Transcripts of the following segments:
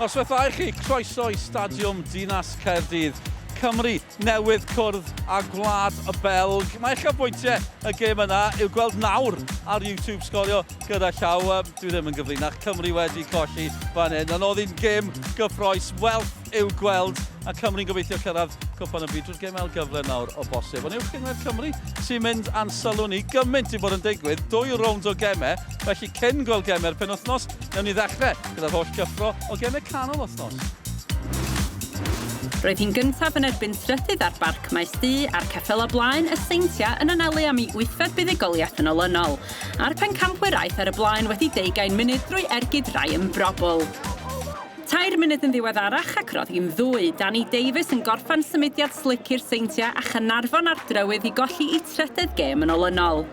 Noswaith dda I chi, croeso I Stadiwm Dinas Caerdydd. Cymru newydd cwrdd a Gwlad y Belg. Mae eich bwyntiau y gêm yna i'w gweld nawr ar YouTube Sgorio gyda llaw. Dwi ddim yn gyfrinach, Cymru wedi colli fan hyn. Ond oedd hi'n gêm gyffroes, welth i'w gweld, a Cymru'n gobeithio cyrraedd cwpan y byd drwy'r gêm gyfle nawr o bosib. Ond yw'ch gyngor Cymru sy'n mynd a'n sylw ni gymaint I bod yn digwydd, 2 rownd o gemau, felly cyn gweld gemau'r penwythnos, newn ni ddechrau gyda'r holl gyffro o gemau canol wythnos. Roedd hi'n gyntaf yn erbyn trydydd ar barc maes du a'r ceffel o blaen y Seintia yn anelu am ei 8fed buddigoliaeth yn olynol. A'r pencampwraeth ar y blaen wedi 20 munud drwy ergyd rai yn brobl. 2 munud yn ddiweddarach ac roedd hi'n 2. Danny Davies yn gorffan symudiad slic i'r Seintia a Chynarfon ar drywydd I golli I trydydd gêm yn olynol.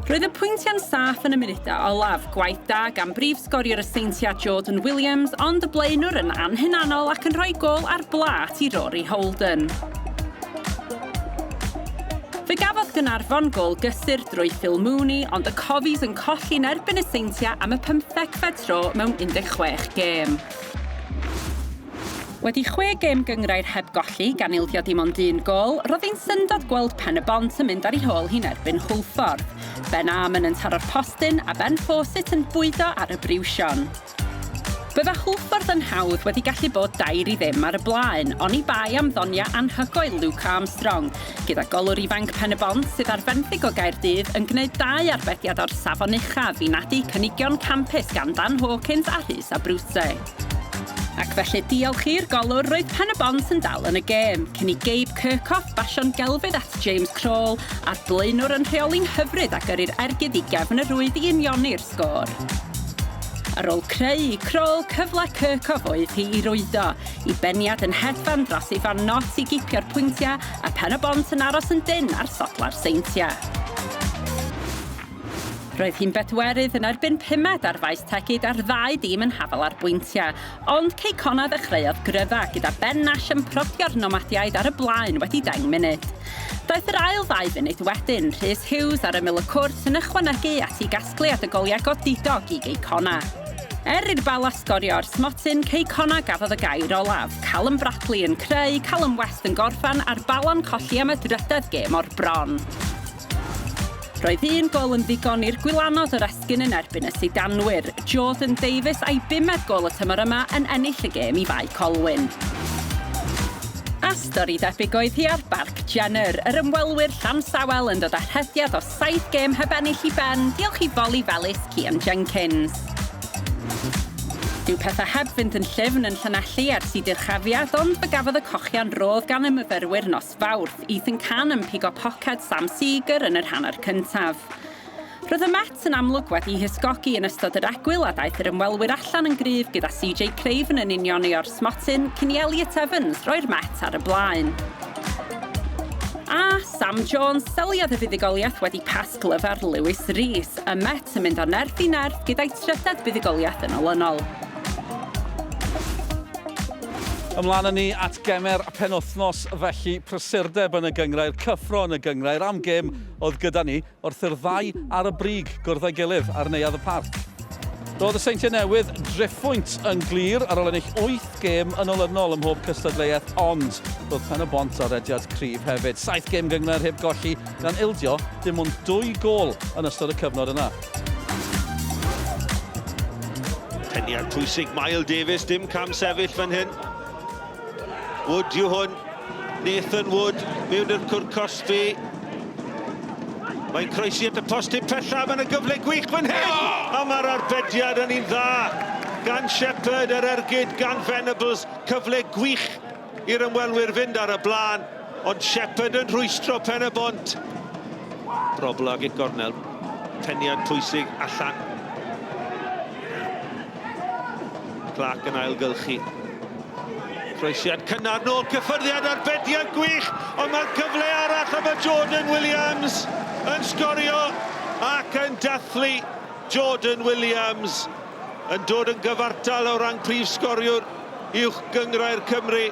Roedd y pwyntiau'n saff yn y munudau olaf, gwaith da gan brif sgoriwr y Seintia Jordan Williams, ond y blaenwr yn anhunanol ac yn rhoi gol ar blat I Rory Holden. Fe gafodd Gynarfon gol gysur drwy Phil Mooney, ond y Cofies yn colli'n erbyn y Seintia am y 15fed tro mewn 16 gêm. Wedi 6 gêm gyngrair heb golli gan ildio dim ond 1 gol, roedd hi'n syndod gweld Pennod yn mynd ar ei hôl hi'n erbyn Hwlffordd. Ben Amon yn taro'r postyn a Ben Fawcett yn bwydo ar y briwsion. Bydda Hwlffordd yn hawdd wedi gallu bod 2-0 ar y blaen, ond I bai am ddonia anhygoel Luke Armstrong, gyda golwr ifanc Pennod sydd ar fenthyg o Gaerdydd yn gwneud 2 arbediad o'r safon uchaf I nadu cynigion campus gan Dan Hawkins a Rhys a Brwse. Ac felly diolch i'r golwr roedd Pennod yn dal yn y gêm, cyn I Gabe Kirkhoff basio'n gelfydd at James Crawl a'r blaenwr yn rheoli'n hyfryd ac yrru'r ergyd I gefn y rwyd I unioni'r sgôr. Ar ôl creu I Crawl, cyfle Kirkhoff oedd hi I rwyddo, I beniad yn hedfan dros ei fan not I gipio'r pwyntiau a Pennod yn aros yn dyn ar sotla'r Seintia. Roedd hi'n bedwerydd yn erbyn 5 ar faes tegid a'r 2 dîm yn hafal ar bwyntiau, ond Ceicona ddechreuodd gryfa gyda Ben Nash yn prodio'r nomadiaid ar y blaen wedi 10 munud. Daeth yr ail 2 funud wedyn, Rhys Hughes ar ymyl y cwrt yn ychwanegu at ei gasgliad y goliau godidog I Ceicona. I'r bala sgorio o'r smotyn, Ceicona gafodd y gair olaf. Callum Bradley yn creu, Callum West yn gorffan a'r bala'n colli am y drydedd gêm o'r bron. Roedd 1 gol yn ddigon i'r gwylanod o'r esgyn yn erbyn y Sidanwyr. Jordan Davies a'i 5ed gol y tymor yma yn ennill y gêm I fai Colwyn. A stori debyg oedd hi ar barc Jenner, yr ymwelwyr Llansawel yn dod â rhediad o 7 gêm heb ennill I ben, diolch I foli felys Cian Jenkins. Dyw pethau heb fynd yn llyfn yn Llanelli ers I dirchafiad, ond fe gafodd y cochian rodd gan y myfyrwyr nos Fawrth, Ethan Can yn pigo poced Sam Seeger yn yr hanner cyntaf. Roedd y Mets yn amlwg wedi hysgogi yn ystod yr egwyl a daeth yr ymwelwyr allan yn gryf gyda CJ Craven yn unioni o'r smotyn cyn I Elliot Evans roi'r Mets ar y blaen. A Sam Jones seliodd y fuddigoliaeth wedi pas glyfar Lewis Rhys, y Mets yn mynd o nerth I nerth gyda'i trydedd buddigoliaeth yn olynol. Ymlaen ni at gemer a penwythnos, felly prysurdeb yn y gyngrair, cyffro yn y gyngrair am gêm oedd gyda ni wrth i'r 2 ar y brig gwrdd ei gilydd ar neuadd y parc. Roedd y Seintia newydd driffwynt yn glir ar ôl ennill 8 gêm yn olynol ym mhob cystadleuaeth, ond roedd Pennod ar rediad cryf hefyd. 7 gêm gyngrair heb golli gan ildio dim ond 2 gol yn ystod y cyfnod yna. Peniad pwysig, Miles Davies, dim cam sefyll fan hyn. Wood yw hwn, Nathan Wood, mewn i'r cwrt cosbi. Mae'n croesi at y postyn pellaf yn y gyfle gwych fan hyn. A mae'r arbediad yn un dda. Gan Shepherd, yr ergyd, gan Venables, cyfle gwych i'r ymwelwyr fynd ar y blaen. Ond Shepherd yn rhwystro Pennod. Broblag i'r gornel. Peniad pwysig allan. Clark yn ailgylchu. Croesiad cynnar nôl, cyffyrddiad arbediad gwych, ond mae'r cyfle arall efo Jordan Williams yn sgorio ac yn dathlu. Jordan Williams yn dod yn gyfartal o rang prif sgoriwr uwch gyngrair Cymru.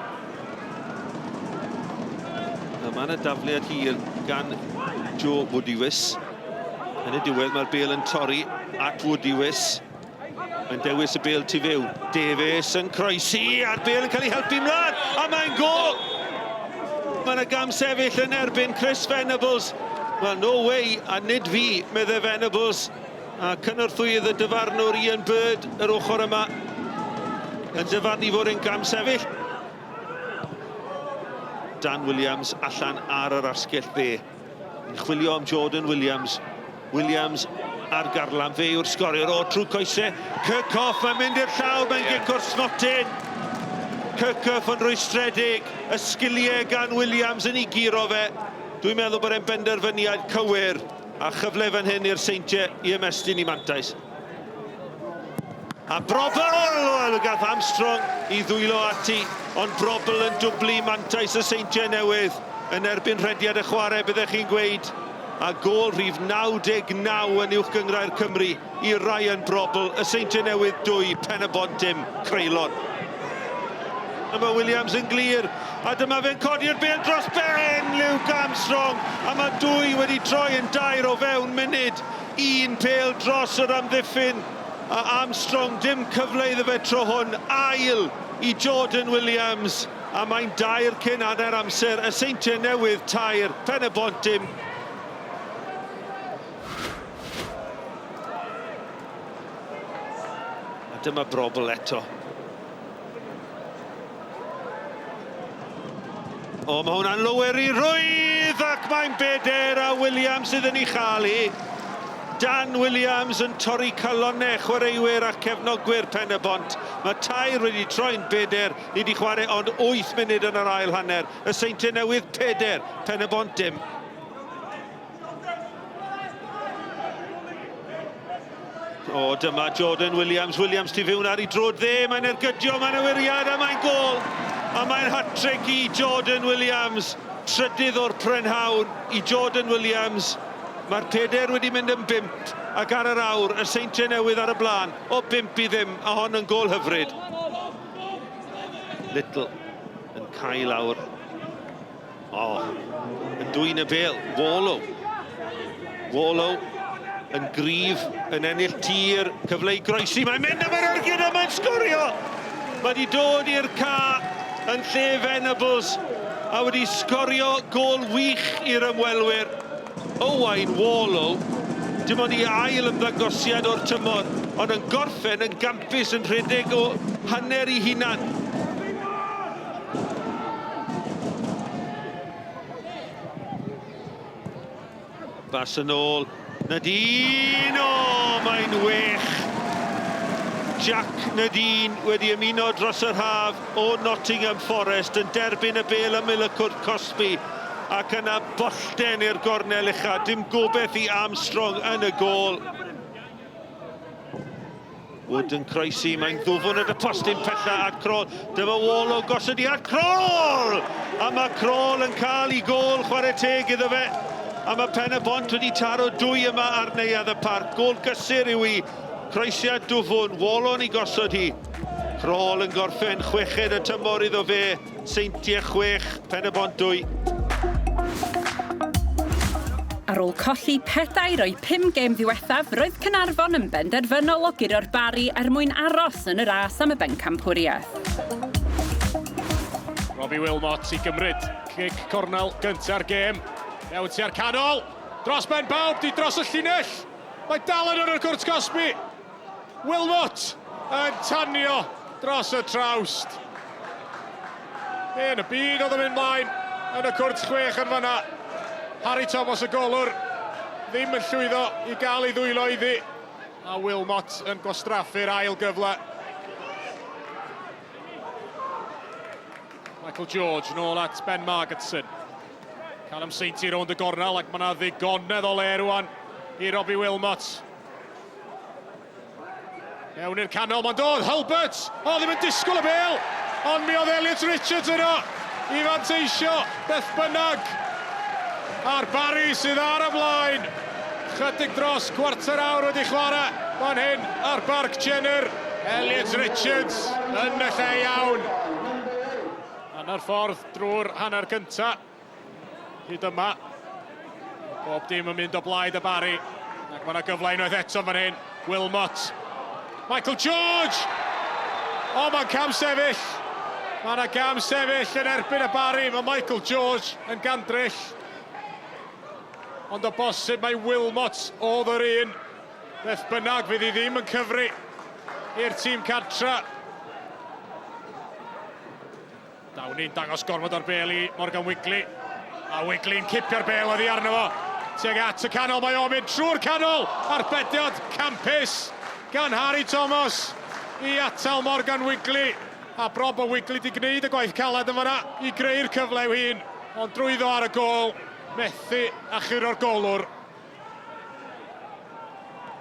Mae yna dafliad hir gan Joe Woodywys. Yn y diwedd mae'r bêl yn torri at Woodywys. Mae'n dewis y bêl tu fyw. Davies yn croesi, a'r bêl yn cael ei helpu mlaen, a mae'n gol! Mae yna gam sefyll yn erbyn Chris Venables. Well, no way, a nid fi, meddai Venables. A cynorthwyd y dyfarnwr Ian Bird yr ochr yma. Yn dyfarnu fod yn gam sefyll. Dan Williams allan ar yr asgell dde. Yn chwilio am Jordan Williams. Williams ar garlam fe yw'r sgorio. O, trwy coesau. Kirkhoff yn mynd i'r llaw, mae'n gicwr snotyn. Kirkhoff yn rwystredig. Y sgiliau gan Williams yn ei giro fe. Dwi'n meddwl bod e'n benderfyniad cywir. A chyfle fan hyn i'r seintiau i ymestyn i mantais. A Brobl! Gath Armstrong i ddwylo ati. Ond Brobl yn dwblu mantais y seintiau newydd. Yn erbyn rhediad y chwarae, byddech chi'n gweud. A gol rhif 99 yn uwch gyngrair Cymru i Ryan Brobl. Y seintiau newydd 2, Pennod dim, Creulon. Dyma Williams yn glir, a dyma fe'n codi'r bêl dros ben, Luke Armstrong. A mae 2 wedi troi yn 2 o fewn munud. 1 pêl dros yr amddiffyn. A Armstrong dim cyfle iddo fe tro hwn. Ail i Jordan Williams. A mae'n 2 cyn hanner amser. Y seintiau newydd 2, Pennod dim. A dyma Brobl eto. O, mae hwnna'n lower i rwydd ac mae'n beder a Williams sydd yn ei chael. Dan Williams yn torri calonnau chwaraewyr a cefnogwyr Pennod. Mae 2 wedi troi'n beder, ni wedi chwarae ond 8 munud yn yr ail hanner. Y seintiau newydd 4, Pennod dim. O, dyma Jordan Williams. Williams tu fewn ar ei drod dde, mae'n ergydio, mae'n awiriad a mae'n gol. A mae'n hat-trick i Jordan Williams. Trydydd o'r prynhawn i Jordan Williams. Mae'r 4 wedi mynd yn 5 ac ar yr awr, y seintiau newydd ar y blaen. O 5 i ddim, a hon yn gol hyfryd. Little yn cael awr. O, yn dwy'n y bêl. Wallow yn gryf, yn ennill tir, cyfle i groesi. Mae'n mynd am yr ergyd a mae'n sgorio. Mae wedi dod i'r ca yn lle Venables a wedi sgorio gol wych i'r ymwelwyr. Owain Wallow, dim ond i ail ymddangosiad o'r tymor, ond yn gorffen yn gampus yn rhedeg o hanner i hunan. Bas yn ôl. Nadine, o, mae'n wych. Jack Nadine wedi ymuno dros yr haf o Nottingham Forest yn derbyn y bêl am Millicwrt Cosby ac yna bollten i'r gornel ucha. Dim gobeith i Armstrong yn y gol. Wood yn croesi, mae'n ddwfwn yn y postyn pella at Kroll. Dyma Wallow gosod i at Kroll! A mae Kroll yn cael ei gol chwarae teg iddo fe. A mae Pennod wedi taro 2 yma ar neuadd y parc. Gol gysur yw i. Croesiad dwfwn, Wallow i gosod hi. Kroll yn gorffen 6 y tymor iddo fe. Seintiau 6, Pennod 2. Ar ôl colli 4 o'i 5 gêm ddiwethaf, roedd Caernarfon yn benderfynol o guro'r Bari mwyn aros yn y ras am y bencampwriaeth. Robbie Wilmot i gymryd cic cornel gynta'r gêm. Mewn tua'r canol, dros ben bawb, di dros y llinell. Mae dal yn yr Cwrt Cosby. Wilmot yn tanio dros y trawst. Yn y byd oedd yn mynd mlaen yn y Cwrt 6 yn fanna. Harry Thomas y golwr ddim yn llwyddo i gael ei ddwylo iddi. A Wilmot yn gwastraffu'r ail gyfle. Michael George nôl at Ben Margetson. Callum Sainty rownd y gornel ac mae yna ddigonedd o le rwan i Robbie Wilmot. Mewn i'r canol, mae'n dod, Hulbert! O, ddim yn disgwyl y bêl! Ond mi oedd Elliot Richards yno i fanteisio beth bynnag. A'r Bari sydd ar y blaen. Chydig dros cwarter awr wedi chwarae. Fan hyn ar Barc Jenner. Elliot Richards yn y lle iawn. Hanner ffordd drwy'r hanner cynta. Hyd yma. Bob dim yn mynd o blaid y Bari. Ac mae yna gyfle unwaith eto fan hyn. Wilmot. Michael George! O, mae'n cam sefyll. Mae yna cam sefyll yn erbyn y bari. Mae Michael George yn gandryll. Ond o bosib mae Wilmot oedd yr un. Beth bynnag fydd hi ddim yn cyfri i'r tîm cartra. Downey'n dangos gormod o'r bel i Morgan Wigley. A Wigley'n cipio'r bel oddi arno fo. Tuag at y canol, mae o'n mynd trwy'r canol. Arbediad campus gan Harry Thomas i atal Morgan Wigley. A brob o Wigley di gwneud y gwaith caled yn fanna i greu'r cyfle i'w hun. Ond drwyddo ar y gol, methu achur o'r golwr.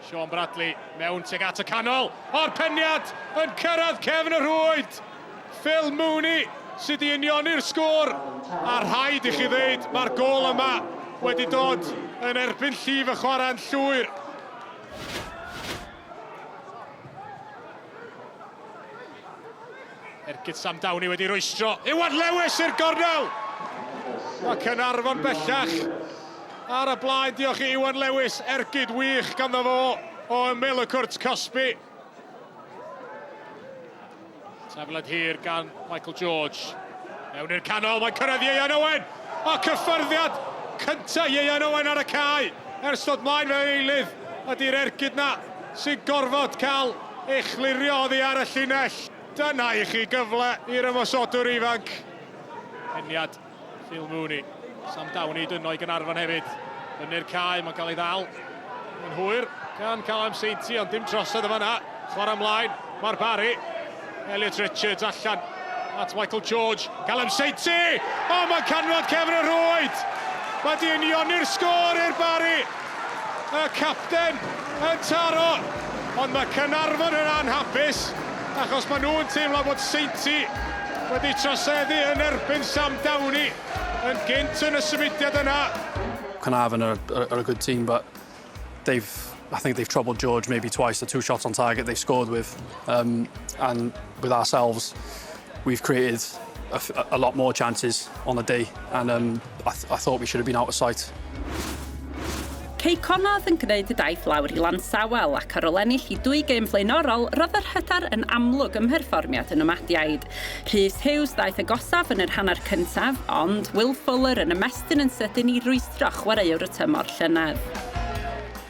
Sean Bradley mewn tuag at y canol. O'r peniad yn cyrraedd cefn y rhwyd. Phil Mooney sydd i unioni'r sgôr. A rhaid i chi ddeud, mae'r gol yma wedi dod yn erbyn llif y chwarae'n llwyr. Ergyd Sam Downey wedi rwystro. Iwan Lewis i'r gornel. Mae Caernarfon bellach ar y blaen. Diolch i Iwan Lewis. Ergyd wych ganddo fo o ymyl y cwrt Cosby. Taflad hir gan Michael George. Mewn i'r canol, mae'n cyrraedd Ieuan Owen. O, cyffyrddiad cynta Ieuan Owen ar y cae. Ers dod mlaen fe eilydd. Ydy'r ergyd na sy'n gorfod cael echlirio oddi ar y llinell. Dyna i chi gyfle i'r ymosodwr ifanc. Peniad Phil Mooney. Sam Downey dyno i Gaernarfon hefyd. Yn i'r cae, mae'n cael ei ddal. Yn hwyr gan Callum Sainty, ond dim trosedd yma na. Chwarae ymlaen, mae'r bari. Elliot Richards allan at Michael George. Callum Sainty! O, mae'n canfod cefn y rhwyd! Mae di unioni'r sgôr i'r bari. Y capten yn taro. Ond mae Caernarfon yn anhapus. Achos maen nhw'n teimlo bod Sainty wedi troseddu yn erbyn Sam Downey yn gynt yn y symudiad yna. Caernarfon are a good team, but I think they've troubled George maybe twice. The 2 shots on target they've scored with, and with ourselves, we've created a lot more chances on the day, and I thought we should have been out of sight. Pennod yn gwneud y daith lawr i Lansawel ac ar ôl ennill i 2 gêm flaenorol, roedd yr hyder yn amlwg ym mherfformiad yn ymadiaid. Rhys Hughes daeth y gosaf yn yr hanner cyntaf, ond Will Fuller yn ymestyn yn sydyn i rwystro chwaraewr y tymor llynedd.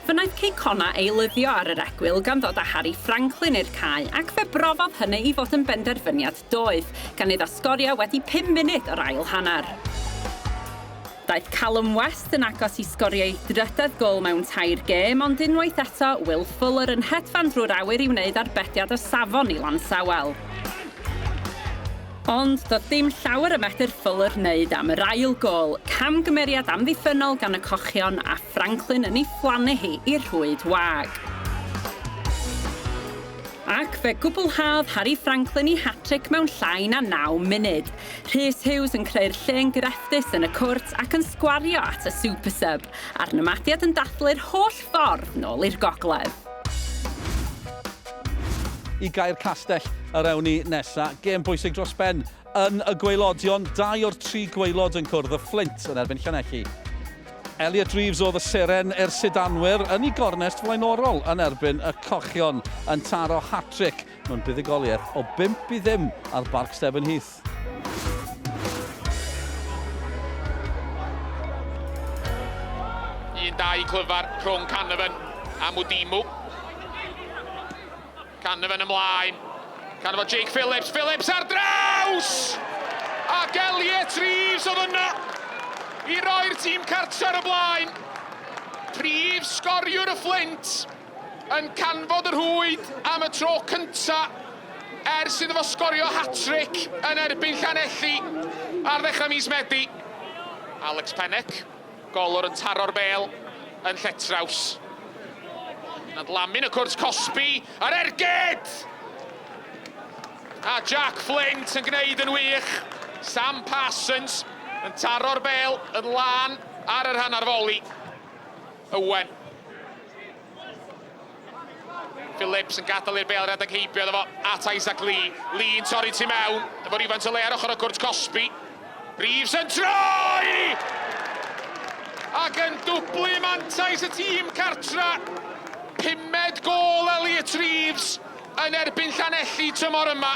Fe wnaeth Pennod eilyddio ar yr egwyl gan ddod â Harry Franklin i'r cae ac fe brofodd hynny i fod yn benderfyniad doeth, gan iddo Sgorio wedi 5 munud o'r ail hanner. Daeth Callum West yn agos i sgorio ei drydydd gol mewn 2 gêm, ond unwaith eto, Will Fuller yn hedfan drwy'r awyr i wneud arbediad o safon i Lansawel. Ond doedd dim llawer y medr Fuller wneud am yr ail gol, camgymeriad amddiffynol gan y cochion a Franklin yn ei phlannu hi i'r rhwyd wag. Ac fe gwblhaodd Harry Franklin i hat-trick mewn llai na 9 munud. Rhys Hughes yn creu'r lle'n grefftus yn y cwrt ac yn sgwario at y super sub, a'r nymadiad yn dathlu'r holl ffordd nôl i'r gogledd. I Gaer Castell yr ewn ni nesaf. Gêm bwysig dros ben yn y gwaelodion. 2 o'r 3 gwaelod yn cwrdd, y Flint yn erbyn Llanelli. Elliot Reeves oedd y seren sidanwyr yn ei gornest flaenorol yn erbyn y cochion yn taro hat-trick mewn buddigoliaeth o 5-0 ar Barc Stephen Heath. Un dau clyfar rhwng Caernarfon a Mwdimu. Caernarfon ymlaen. Caernarfon Jake Phillips. Phillips ar draws! Ac Elliot Reeves oedd yna i roi'r tîm cartra ar y blaen. Prif sgoriwr y Flint yn canfod yr rhwyd am y tro cynta ers iddo fo sgorio hat-trick yn erbyn Llanelli ar ddechrau mis Medi. Alex Pennod, golwr yn taro'r bel yn Lletraws. Nad lamin y cwrt Cosby ar ergyd! A Jack Flint yn gwneud yn wych. Sam Parsons yn taro'r bel yn lan ar yr hanner foli. Owen. Phillips yn gadael i'r bel rhedeg heibio efo at Isaac Lee. Lee yn torri tu mewn. Efo rifant o le ar ochr y cwrt Cosby. Reeves yn troi! Ac yn dwblu mantais y tîm cartra. 5 gol Elliot Reeves yn erbyn Llanelli tymor yma.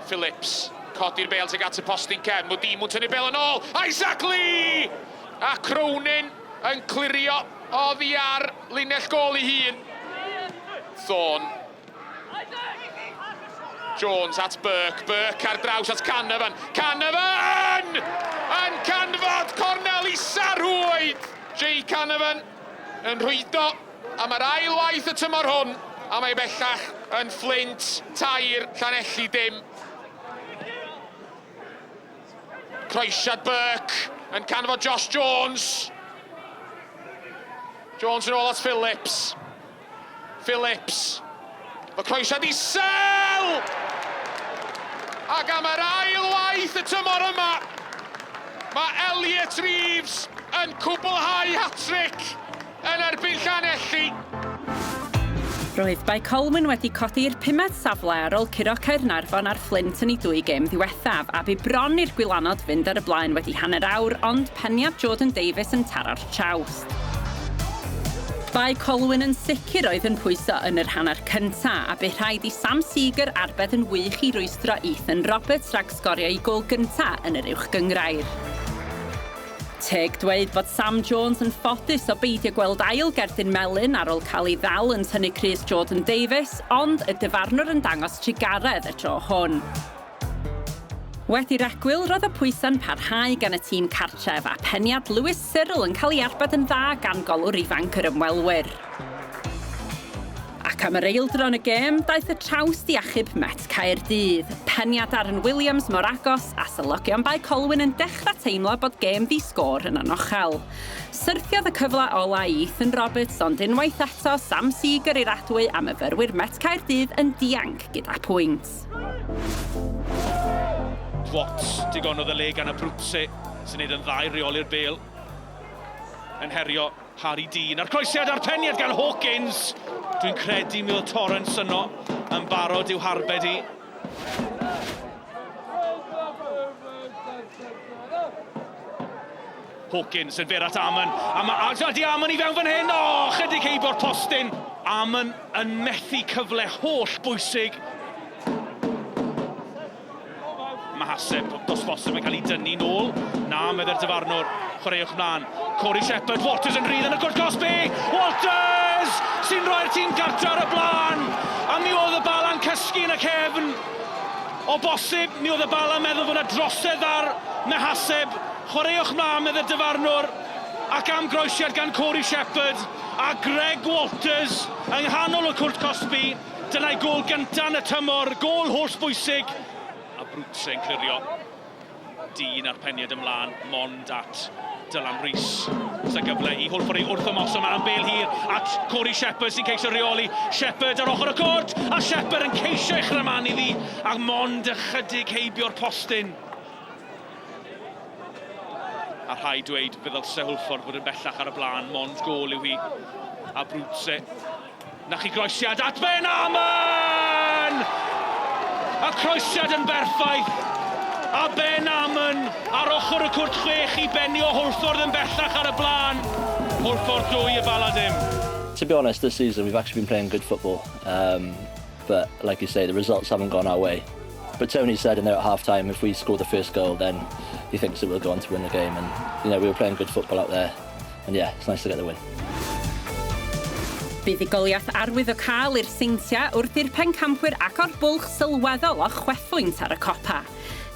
Phillips, codi'r bel tuag at y postyn cefn, Mwdi mwyn tynnu bel yn ôl, Isaac Lee! A Crownin yn clirio oddi ar linell gol ei hun. Thorne. Jones at Burke, Burke ar draws at Canavan, Canavan! Yn canfod cornel isa rwyd! Jay Canavan yn rhwydo am yr ail waith y tymor hwn, a mae bellach yn Flint, tair, Llanelli dim. Croesiad Burke yn canfod Josh Jones. Jones yn ôl at Phillips. Phillips. Mae croesiad isel! Ac am yr ail waith y tymor yma, mae Elliot Reeves yn cwblhau hat-trick yn erbyn Llanelli. Roedd Bai Colwyn wedi codi'r 5th safle ar ôl curo Caernarfon ar Flint yn ei 2 gêm ddiwethaf, a bu bron i'r gwylanod fynd ar y blaen wedi hanner awr, ond peniad Jordan Davies yn taro'r trawst. Bai Colwyn yn sicr oedd yn pwyso yn yr hanner cynta, a bu rhaid i Sam Seeger arbed yn wych i rwystro Ethan Roberts rhag sgorio i gol gynta yn yr uwch gyngrair. Teg dweud bod Sam Jones yn ffodus o beidio gweld ail gerdyn melyn ar ôl cael ei ddal yn tynnu crys Jordan Davies, ond y dyfarnwr yn dangos trigaredd y tro hwn. Wedi'r egwyl, roedd y pwysa'n parhau gan y tîm cartref a peniad Lewis Cyril yn cael ei arbed yn dda gan golwr ifanc yr ymwelwyr. Ac am yr eildron y gêm, daeth y trawst i achub Met Caerdydd. Peniad Aaron Williams mor agos a sylogion Bai Colwyn yn dechrau teimlo bod gêm ddi-sgôr yn anochel. Syrthiodd y cyfle ola i Ethan Roberts, ond unwaith eto Sam Seeger i'r adwy am myfyrwyr Met Caerdydd yn dianc gyda pwynt. Watts, digonodd y le gan y Brwtse, sy'n neud yn dda i reoli'r bêl. Yn herio Harry Dean, a'r croesiad ar peniad gan Hawkins. Dwi'n credu mi oedd Torrance yno yn barod i'w harbed i. Hawkins yn fyr at Amon, a di Amon i fewn fan hyn, chydig heibio'r postyn. Amon yn methu cyfle holl bwysig. Mahaseb, dosbosib yn cael ei dynnu nôl. Na, medde'r dyfarnwr. Chwaraewch mlaen. Corey Shepherd, Walters yn rhydd yn y gwrth Cosby. Walters sy'n rhoi'r tîm gartre ar y blaen. A mi oedd y bala'n cysgu yn y cefn. O bosib, mi oedd y bala'n meddwl fod yna drosedd ar Mahaseb. Chwaraewch mlaen, medde'r dyfarnwr. Ac am groesiad gan Corey Shepherd a Greg Walters yng nghanol y cwrt Cosby. Dyna'i gol gynta yn y tymor, gol holl bwysig. A Brwtse yn clirio. Dean a'r peniad ymlaen, mond at Dylan Rhys. Sa'n gyfle i hwlffordd wrth ymosod ar bêl hir at Corey Shepherd sy'n ceisio reoli. Shepherd ar ochr y cwrt, a Shepherd yn ceisio eich raman iddi, a mond ychydig heibio'r postyn. A rhai dweud fe ddylse hwlffordd fod yn bellach ar y blaen, mond gol yw hi. A Brwtse, na chi groesiad at Ben Amon! A croesiad yn berffaith, a Ben Amon ar ochr y cwrt 6 i benio Hwlffordd yn bellach ar y blaen. Hwlffordd 2 y Baladim. To be honest, this season we've actually been playing good football, but like you say, the results haven't gone our way. But Tony said in there at half-time, if we score the first goal, then he thinks that we'll go on to win the game. And you know, we were playing good football out there, and yeah, it's nice to get the win. Bydd ugoliaeth arwydd o cael i'r Seintia wrth i'r pencampwyr agor bwlch sylweddol o chweffwynt ar y copa.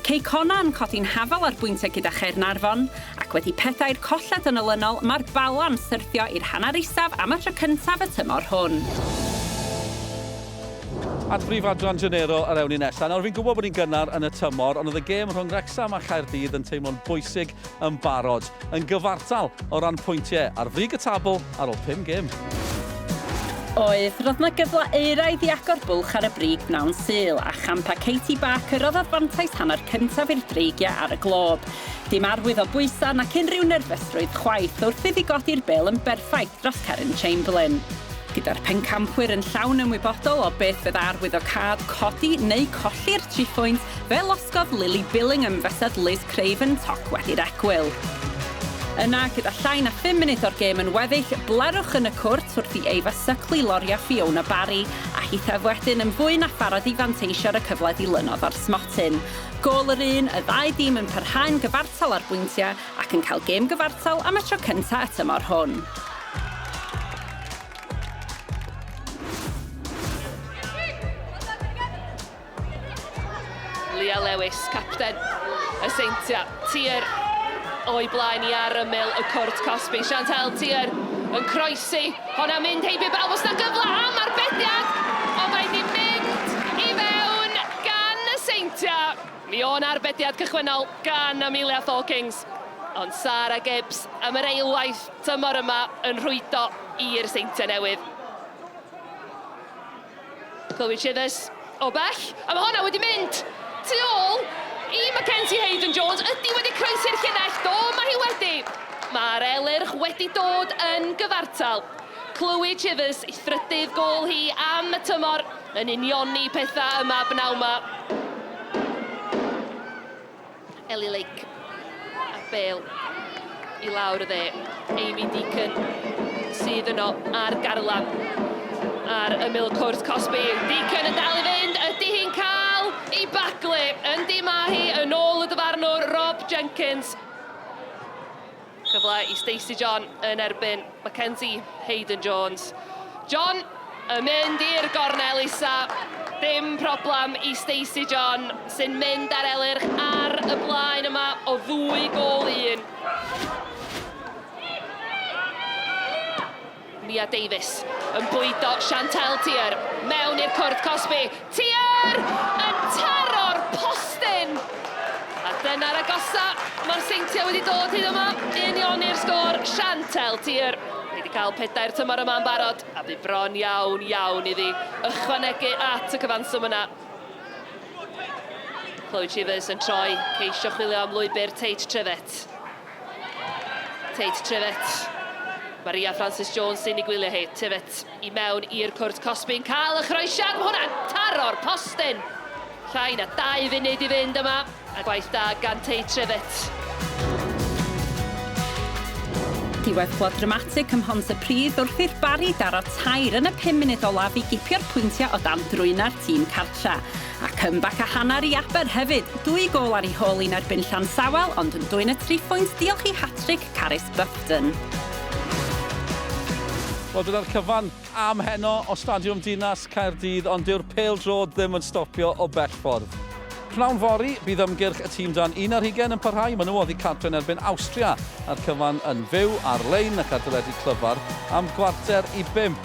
Ceicona yn codi'n hafal ar bwyntiau gyda Caernarfon, ac wedi pedair colled yn olynol, mae'r Bala'n syrthio i'r hanner isaf am y tro cyntaf y tymor hwn. At brif adran Janero ar ewn i nesaf. Nawr fi'n gwybod bod ni'n gynnar yn y tymor, ond oedd y gêm rhwng Wrexham a Chaerdydd yn teimlo'n bwysig yn barod, yn gyfartal o ran pwyntiau ar frig y tabl ar ôl 5 gêm. Oedd, roedd yna gyfle euraidd i agor bwlch ar y brig bnawn Sul, a champa Katie Barker oedd adfantais hanner cyntaf i'r dreigiau ar y glob. Dim arwydd o bwysa nac unrhyw nerfysrwydd chwaith wrth iddi godi'r bêl yn berffaith dros Karen Chamberlain. Gyda'r pencampwyr yn llawn ymwybodol o beth fydd arwydd o cad codi neu colli'r 3 phwynt, fe losgodd Lily Billingham fesed Liz Craven toc wedi'r egwyl. Yna, gyda llai na 5 munud o'r gêm yn weddill, blerwch yn y cwrt wrth i Eifa syglu loria Fiona Barry, a hithaf wedyn yn fwy na pharod i fanteisio'r y cyfle dilynodd o'r smotyn. Gôl yr un, y ddau dîm yn parhau'n gyfartal ar bwyntiau ac yn cael gêm gyfartal am y tro cyntaf y tymor hwn. Lia Lewis, capten y Seintia. Tir o'i blaen i ar ymyl y cwrt Cosby. Chantal Tir yn croesi. Honna mynd heibio bawb os na gyfle am arbediad. Ond mae'n ni mynd i fewn gan y Seintia. Mi o'n arbediad cychwynnol gan Amelia Thorkings. Ond Sarah Gibbs am yr eilwaith tymor yma yn rhwydo i'r Seintia newydd. Chloe Chivers o bell. A mae honna wedi mynd tu ôl i Mackenzie Hayden-Jones. Ydi wedi croesi'r llinell. Do, mae hi wedi. Mae'r elyrch wedi dod yn gyfartal. Chloe Chivers, ei thrydydd gôl hi am y tymor yn unioni pethau yma b'naw yma. Ellie Lake a Bale i lawr y dde. Amy Deacon sydd yno ar garlam ar ymyl cwrt Cosby. Deacon yn dal i fynd. Ydy hi'n cael i baglu. Yndi mae hi yn ôl y dyfarnwr Rob Jenkins. Cyfle i Stacey John yn erbyn Mackenzie Hayden-Jones. John yn mynd i'r gornel isa. Dim problem i Stacey John sy'n mynd ar elyrch ar y blaen yma o 2 gôl 1. Mia Davies yn bwydo Chantal Tir mewn i'r cwrt Cosby. Tir yn taro'r postyn! A dyna'r agosa. Mae'r Seintia wedi dod hyd yma. Unioni'r sgôr. Chantal Tir wedi cael 4 tymor yma yn barod. A bu bron iawn iddi ychwanegu at y cyfanswm yna. Chloe Chivers yn troi, ceisio chwilio am lwybr Tate Trivett. Tate Trivett. Maria Francis Jones sy'n ei gwylio hi. Trivett i mewn i'r cwrt Cosby'n cael y chroesiad. Mae hwnna'n taro'r postyn. Llai na 2 funud i fynd yma. A gwaith da gan Tate Trivett. Diwedd clod dramatig ym Mhont y Pridd wrth i'r Barry daro 2 yn y 5 munud olaf i gipio'r pwyntiau o dan drwyna'r tîm cartra. A comeback a hanner i Aber hefyd. 2 gôl ar ei hôl i'n erbyn Llansawel, ond yn dwyn y 3 phwynt diolch i hat-trick Caris Bufton. Wel, byddai'r cyfan am heno o Stadiwm Dinas Caerdydd, ond dyw'r pêl-drod ddim yn stopio o bell ffordd. Pnawn fori, bydd ymgyrch y tîm dan 11 yn parhau. Maen nhw oedd i cadw yn erbyn Awstria a'r cyfan yn fyw ar-lein ac adeiladu clyfar am 4:45.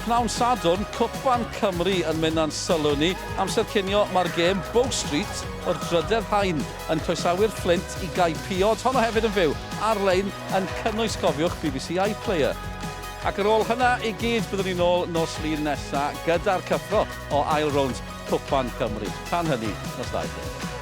Pnawn Sadwrn, Cwpan Cymru yn mynd a'n sylw ni. Amser cinio mae'r gêm Bow Street o'r Drydedd Hain yn croesawu'r Flint i Gai Piod. Honno hefyd yn fyw ar-lein yn cynnwys, cofiwch, BBC iPlayer. Ac ar ôl hynna i gyd byddwn ni'n ôl nos Lun nesaf gyda'r cyffro o ail rownd Cwpan Cymru. Tan hynny, nos da i chi.